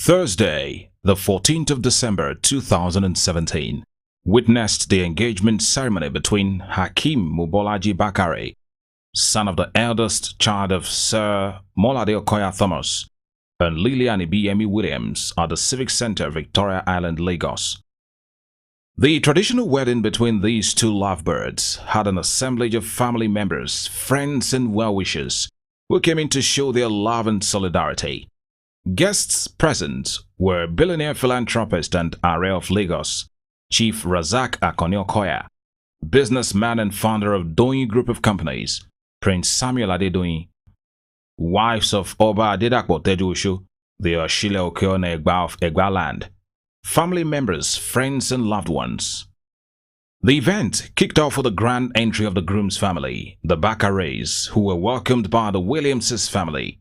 Thursday, the 14th of December 2017, witnessed the engagement ceremony between Hakeem Mobolaji Bakare, son of the eldest child of Sir Mobolaji Thomas, and Lilian Williams at the Civic Center, Victoria Island, Lagos. The traditional wedding between these two lovebirds had an assemblage of family members, friends and well-wishers who came in to show their love and solidarity. Guests present were billionaire philanthropist and Ààrẹ of Lagos, Chief Razak Akoniokoya, businessman and founder of Doyin Group of Companies, Prince Samuel Adedoyin, wives of Oba Adedapo Tejuosho, the Oshile Okeone Egba of Egba land, family members, friends and loved ones. The event kicked off with a grand entry of the groom's family, the Bakares, who were welcomed by the Williams' family.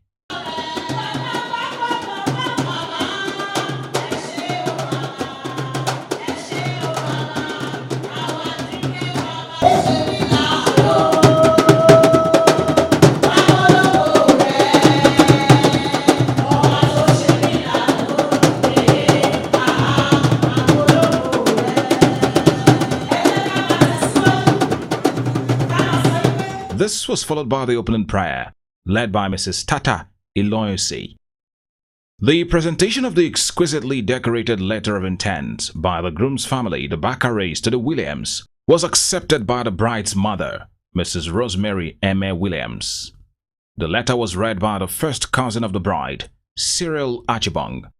This was followed by the opening prayer, led by Mrs. Tata Iloyosi. The presentation of the exquisitely decorated letter of intent by the groom's family, the Bakares, to the Williams, was accepted by the bride's mother, Mrs. Rosemary M. Williams. The letter was read by the first cousin of the bride, Cyril Achibong.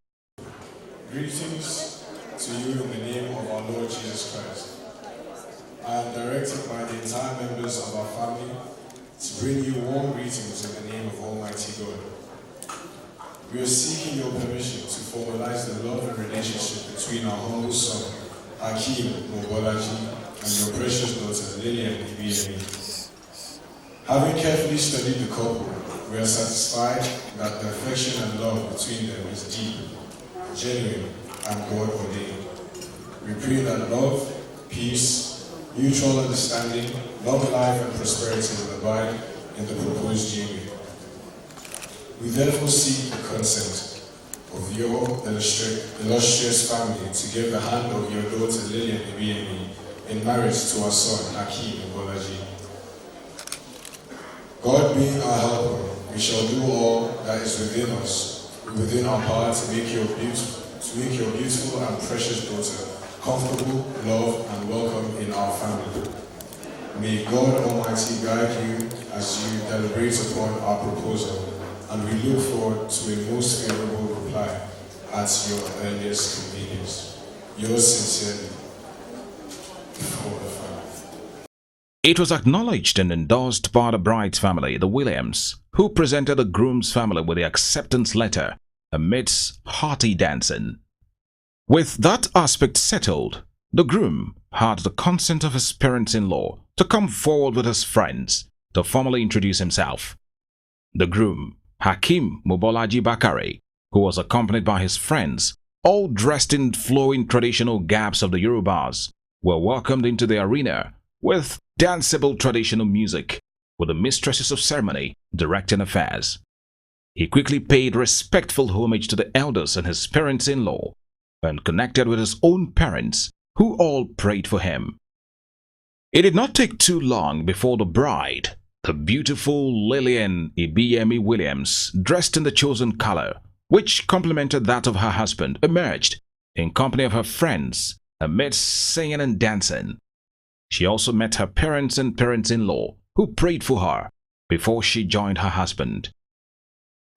Greetings to you in the name of our Lord Jesus Christ. I am directed by the entire members of our family to bring you warm greetings in the name of Almighty God. We are seeking your permission to formalize the love and relationship between our humble son, Hakeem Mobolaji, and your precious daughter, Lilian. Having carefully studied the couple, we are satisfied that the affection and love between them is deep, genuine, and God-ordained. We pray that love, peace, mutual understanding, long life and prosperity will abide in the proposed union. We therefore seek the consent of your illustrious family to give the hand of your daughter Lilian in marriage to our son Hakeem Mobolaji. God being our helper, we shall do all that is within our power to make your beautiful and precious daughter comfortable, loved, and welcome in our family. May God Almighty guide you as you deliberate upon our proposal, and we look forward to a most favorable reply at your earliest convenience. Yours sincerely, for the family. It was acknowledged and endorsed by the bride's family, the Williams, who presented the groom's family with the acceptance letter amidst hearty dancing. With that aspect settled, the groom had the consent of his parents-in-law to come forward with his friends to formally introduce himself. The groom, Hakeem Mobolaji Bakare, who was accompanied by his friends, all dressed in flowing traditional garbs of the Yorubas, were welcomed into the arena with danceable traditional music, with the mistresses of ceremony directing affairs. He quickly paid respectful homage to the elders and his parents-in-law, and connected with his own parents, who all prayed for him. It did not take too long before the bride, the beautiful Lilian Williams, dressed in the chosen color, which complemented that of her husband, emerged in company of her friends amidst singing and dancing. She also met her parents and parents-in-law, who prayed for her before she joined her husband.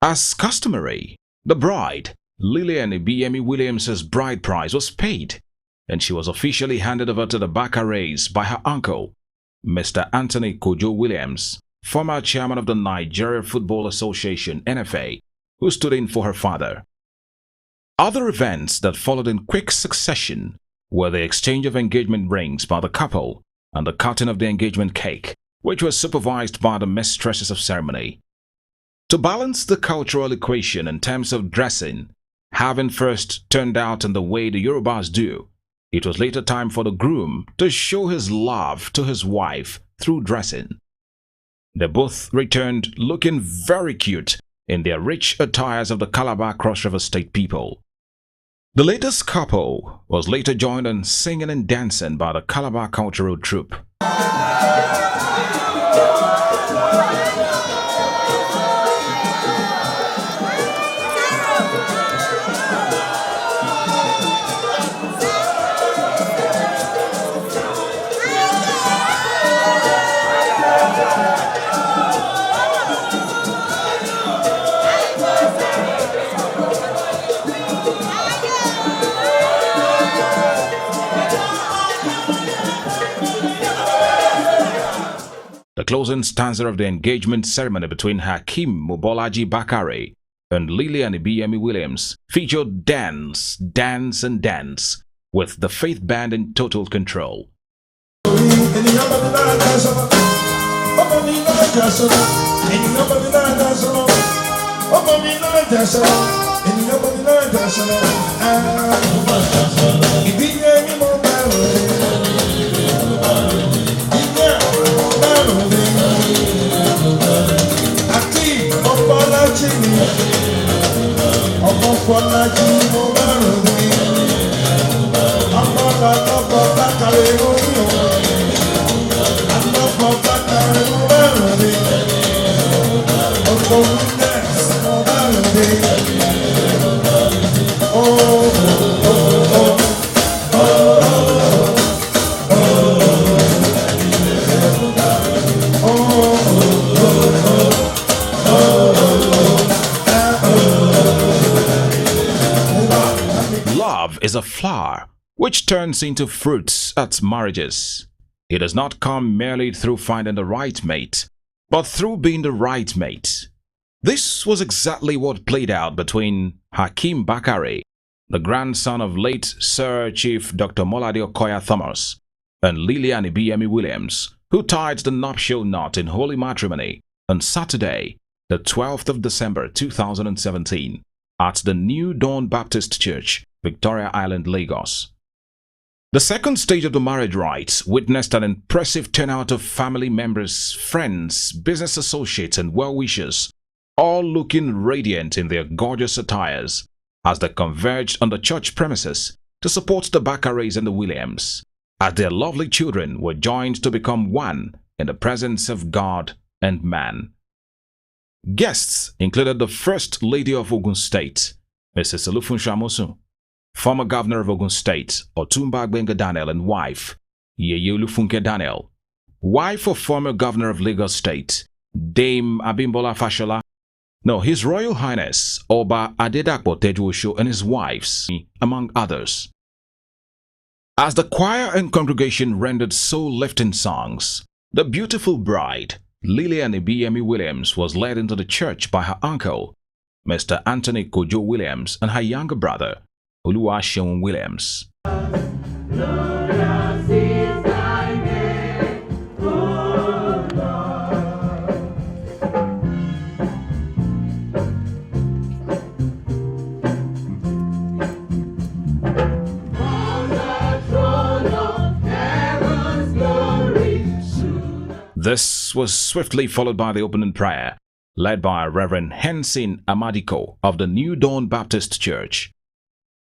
As customary, the bride, Lilian Williams' bride price was paid, and she was officially handed over to the Bakares by her uncle, Mr. Anthony Kojo Williams, former chairman of the Nigeria Football Association (NFA), who stood in for her father. Other events that followed in quick succession were the exchange of engagement rings by the couple and the cutting of the engagement cake, which was supervised by the mistresses of ceremony. To balance the cultural equation in terms of dressing, having first turned out in the way the Yorubas do, it was later time for the groom to show his love to his wife through dressing. They both returned looking very cute in their rich attires of the Calabar Cross River State people, The latest couple was later joined in singing and dancing by the Calabar Cultural Troupe. The closing stanza of the engagement ceremony between Hakeem Mobolaji Bakare and Lilian Williams featured dance, dance and dance, with the faith band in total control. Love is a flower which turns into fruits at marriages. It does not come merely through finding the right mate, but through being the right mate. This was exactly what played out between Hakeem Bakare, the grandson of late Sir Chief Dr. Molade Okoya Thomas, and Lilian Williams, who tied the nuptial knot in holy matrimony on Saturday, the 12th of December 2017, at the New Dawn Baptist Church, Victoria Island, Lagos. The second stage of the marriage rites witnessed an impressive turnout of family members, friends, business associates, and well-wishers, all looking radiant in their gorgeous attires, as they converged on the church premises to support the Bakares and the Williams, as their lovely children were joined to become one in the presence of God and man. Guests included the First Lady of Ogun State, Mrs. Olufunso Amosun, former Governor of Ogun State, Otumba Gbenga Daniel, and wife, Yeye Olufunke Daniel, wife of former Governor of Lagos State, Dame Abimbola Fashola, His Royal Highness Oba Adedapo Tejuosho and his wives, among others. As the choir and congregation rendered soul-lifting songs, the beautiful bride, Lilian Williams, was led into the church by her uncle, Mr. Anthony Kojo Williams, and her younger brother, Oluwaseun Williams. This was swiftly followed by the opening prayer, led by Reverend Hensin Amadiko of the New Dawn Baptist Church.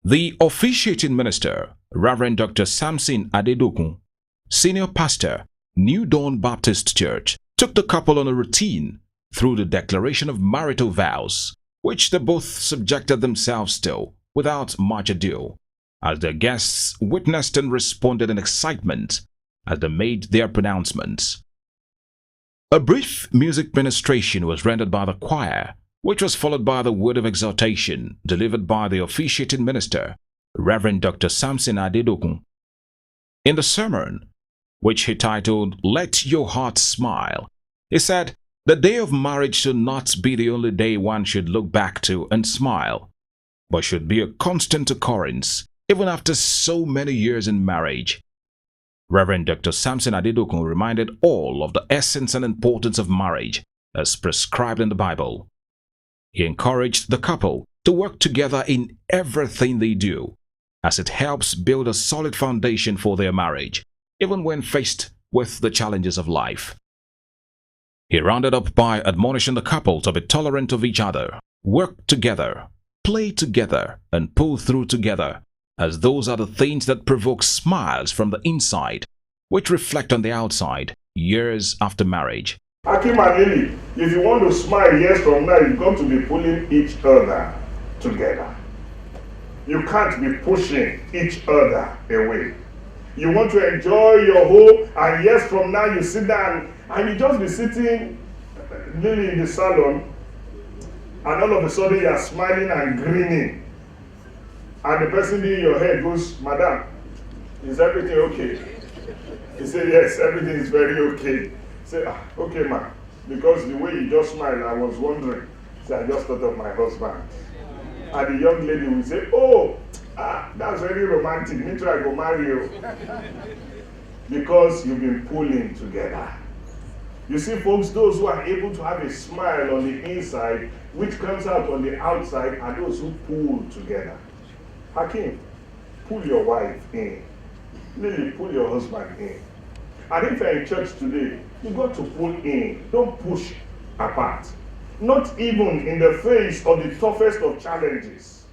The officiating minister, Reverend Dr. Samson Adedokun, senior pastor, New Dawn Baptist Church, took the couple on a routine through the declaration of marital vows, which they both subjected themselves to without much ado, as their guests witnessed and responded in excitement as they made their pronouncements. A brief music ministration was rendered by the choir, which was followed by the word of exhortation delivered by the officiating minister, Reverend Dr. Samson Adedokun. In the sermon, which he titled, "Let Your Heart Smile," he said, "The day of marriage should not be the only day one should look back to and smile, but should be a constant occurrence, even after so many years in marriage." Reverend Dr. Samson Adedokun reminded all of the essence and importance of marriage as prescribed in the Bible. He encouraged the couple to work together in everything they do, as it helps build a solid foundation for their marriage, even when faced with the challenges of life. He rounded up by admonishing the couple to be tolerant of each other, work together, play together and pull through together, as those are the things that provoke smiles from the inside, which reflect on the outside years after marriage. Hakeem and Lily, if you want to smile years from now, you've got to be pulling each other together. You can't be pushing each other away. You want to enjoy your home, and years from now you sit down and you just be sitting Lily in the salon, and all of a sudden you are smiling and grinning. And the person in your head goes, "Madam, is everything okay?" You say, "Yes, everything is very okay." Say, "Okay, ma, because the way you just smiled, I was wondering." Say, "I just thought of my husband." And the young lady will say, "Oh, that's very romantic. Me too, I go marry you." Because you've been pulling together. You see, folks, those who are able to have a smile on the inside, which comes out on the outside, are those who pull together. Hakeem, pull your wife in. Lily, pull your husband in. And if you're in church today, you've got to pull in. Don't push apart. Not even in the face of the toughest of challenges.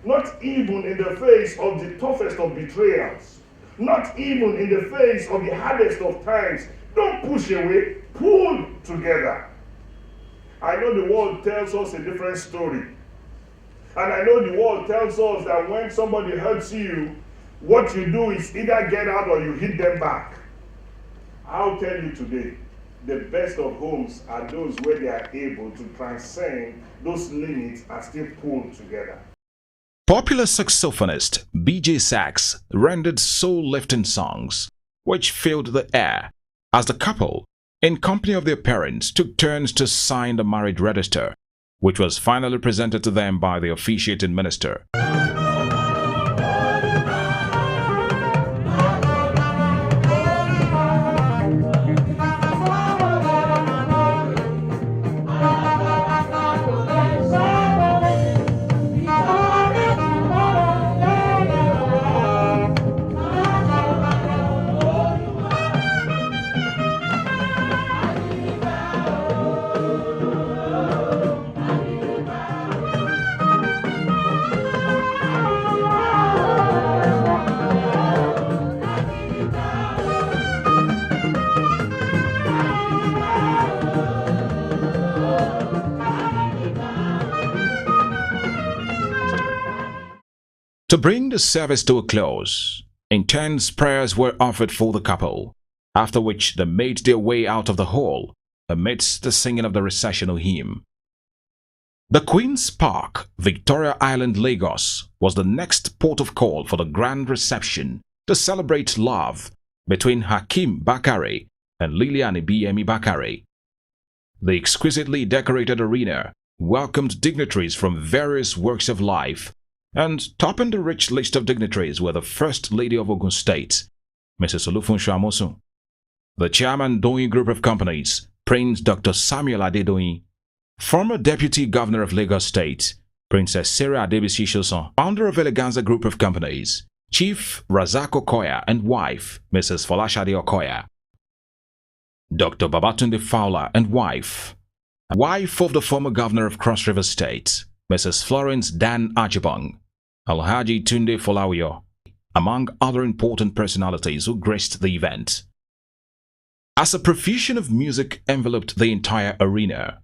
Not even in the face of the toughest of betrayals. Not even in the face of the hardest of times. Don't push away, pull together. I know the world tells us a different story. And I know the world tells us that when somebody hurts you, what you do is either get out or you hit them back. I'll tell you today, the best of homes are those where they are able to transcend those limits and still pull together. Popular saxophonist B.J. Sax rendered soul-lifting songs, which filled the air as the couple, in company of their parents, took turns to sign the marriage register, which was finally presented to them by the officiating minister. To bring the service to a close, intense prayers were offered for the couple, after which they made their way out of the hall amidst the singing of the recessional hymn. The Queen's Park, Victoria Island, Lagos, was the next port of call for the grand reception to celebrate love between Hakeem Bakare and Lilian Bakare. The exquisitely decorated arena welcomed dignitaries from various walks of life, and topping the rich list of dignitaries were the First Lady of Ogun State, Mrs. Olufunso Amosun, the Chairman Doyin Group of Companies, Prince Dr. Samuel Adedoyin, former Deputy Governor of Lagos State, Princess Sarah Adebisi Shoson, founder of Eleganza Group of Companies, Chief Razak Okoya and wife, Mrs. Folashade Okoya, Dr. Babatunde Fowler and wife of the former Governor of Cross River State, Mrs. Florence Dan Ajibong, Alhaji Tunde Folawiyo, among other important personalities who graced the event. As a profusion of music enveloped the entire arena,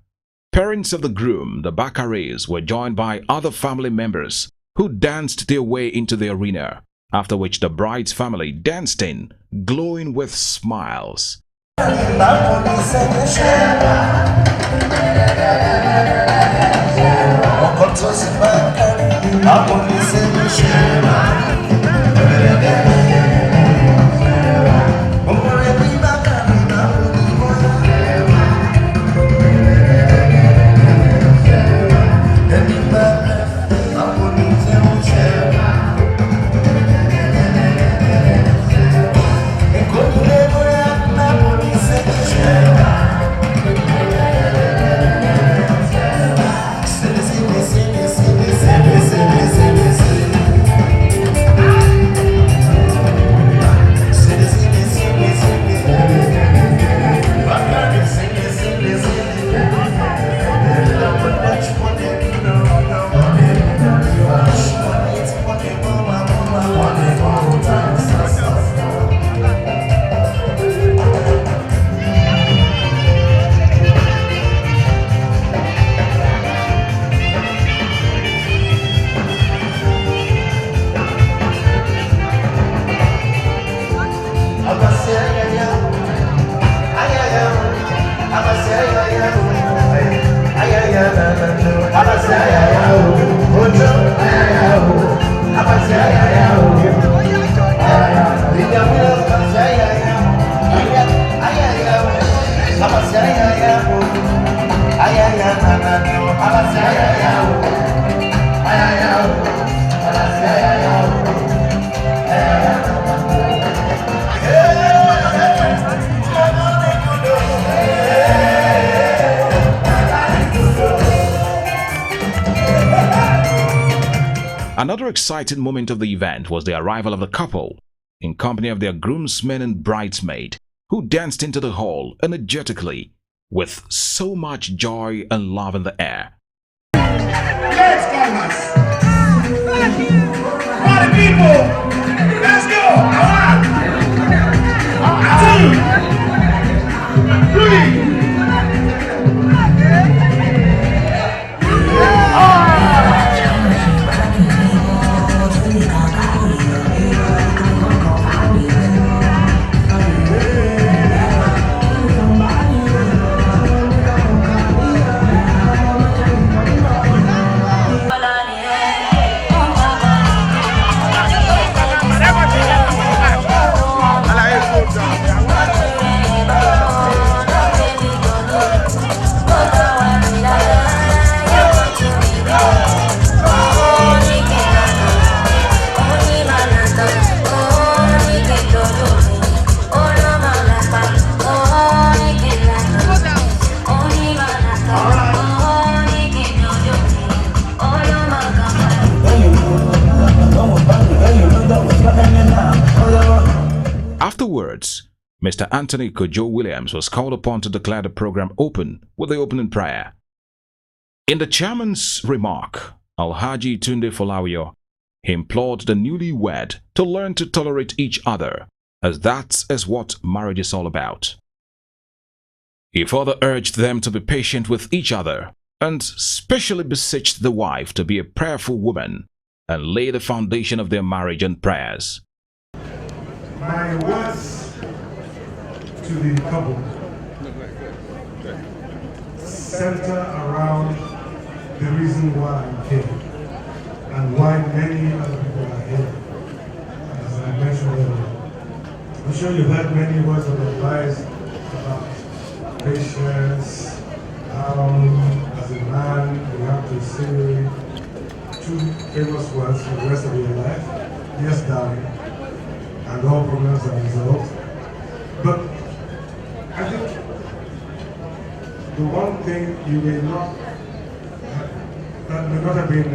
parents of the groom, the Bakares, were joined by other family members who danced their way into the arena, after which the bride's family danced in, glowing with smiles. Another exciting moment of the event was the arrival of the couple, in company of their groomsmen and bridesmaid, who danced into the hall energetically, with so much joy and love in the air. Let's go, party people! Let's go! 1, 2, 3. Afterwards, Mr. Anthony Kojo Williams was called upon to declare the program open with the opening prayer. In the chairman's remark, Alhaji Tunde Folawiyo, he implored the newlywed to learn to tolerate each other, as that is what marriage is all about. He further urged them to be patient with each other and specially beseeched the wife to be a prayerful woman and lay the foundation of their marriage on prayers. My words to the couple center around the reason why I'm here and why many other people are here. As I mentioned earlier, I'm sure you've heard many words of advice about patience, how as a man you have to say 2 famous words for the rest of your life. Yes, darling. And all problems are resolved. But I think the one thing you may not, that may not have been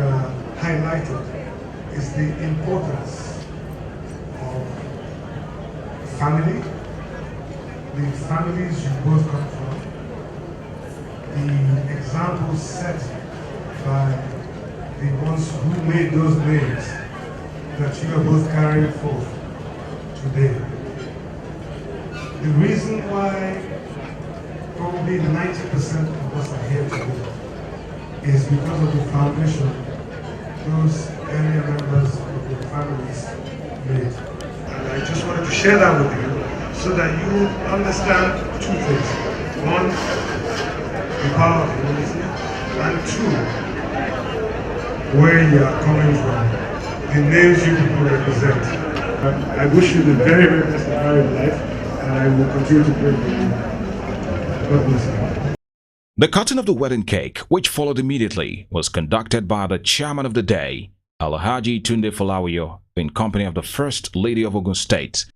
highlighted is the importance of family, the families you both come from, the examples set by the ones who made those names that you are both carrying forth today. The reason why probably 90% of us are here today is because of the foundation those earlier members of the families made. And I just wanted to share that with you so that you understand 2 things. 1, the power of unity, and 2, where you are coming from, the names you people represent. I wish you the very, very best of married life, and I will continue to pray for you. God bless you. The cutting of the wedding cake, which followed immediately, was conducted by the chairman of the day, Alhaji Tunde Folawiyo, in company of the First Lady of Ogun State,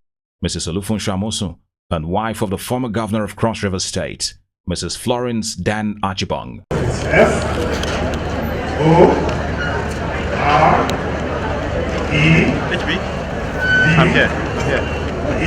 Mrs. Olufunso Amosun, and wife of the former governor of Cross River State, Mrs. Florence Dan Achibong. It's F O R E HB. D I'm here. E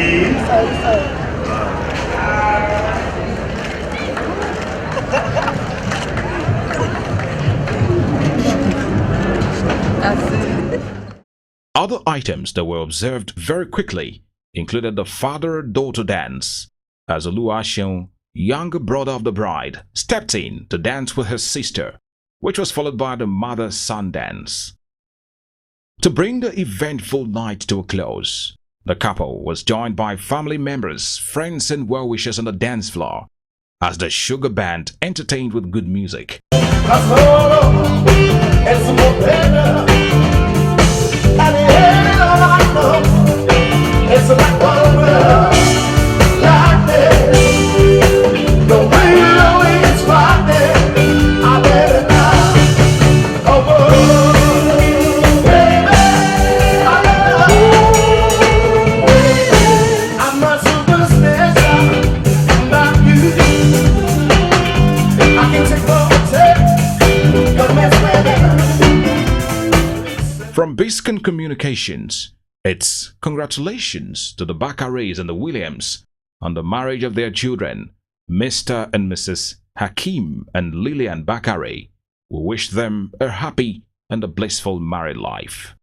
Other items that were observed very quickly included the father-daughter dance, as Oluwaseun, younger brother of the bride, stepped in to dance with his sister, which was followed by the mother-son dance. To bring the eventful night to a close, the couple was joined by family members, friends and well-wishers on the dance floor, as the sugar band entertained with good music. It's like one like this. Biscan Communications, it's congratulations to the Bakares and the Williams on the marriage of their children, Mr. and Mrs. Hakeem and Lilian Bakare. We wish them a happy and a blissful married life.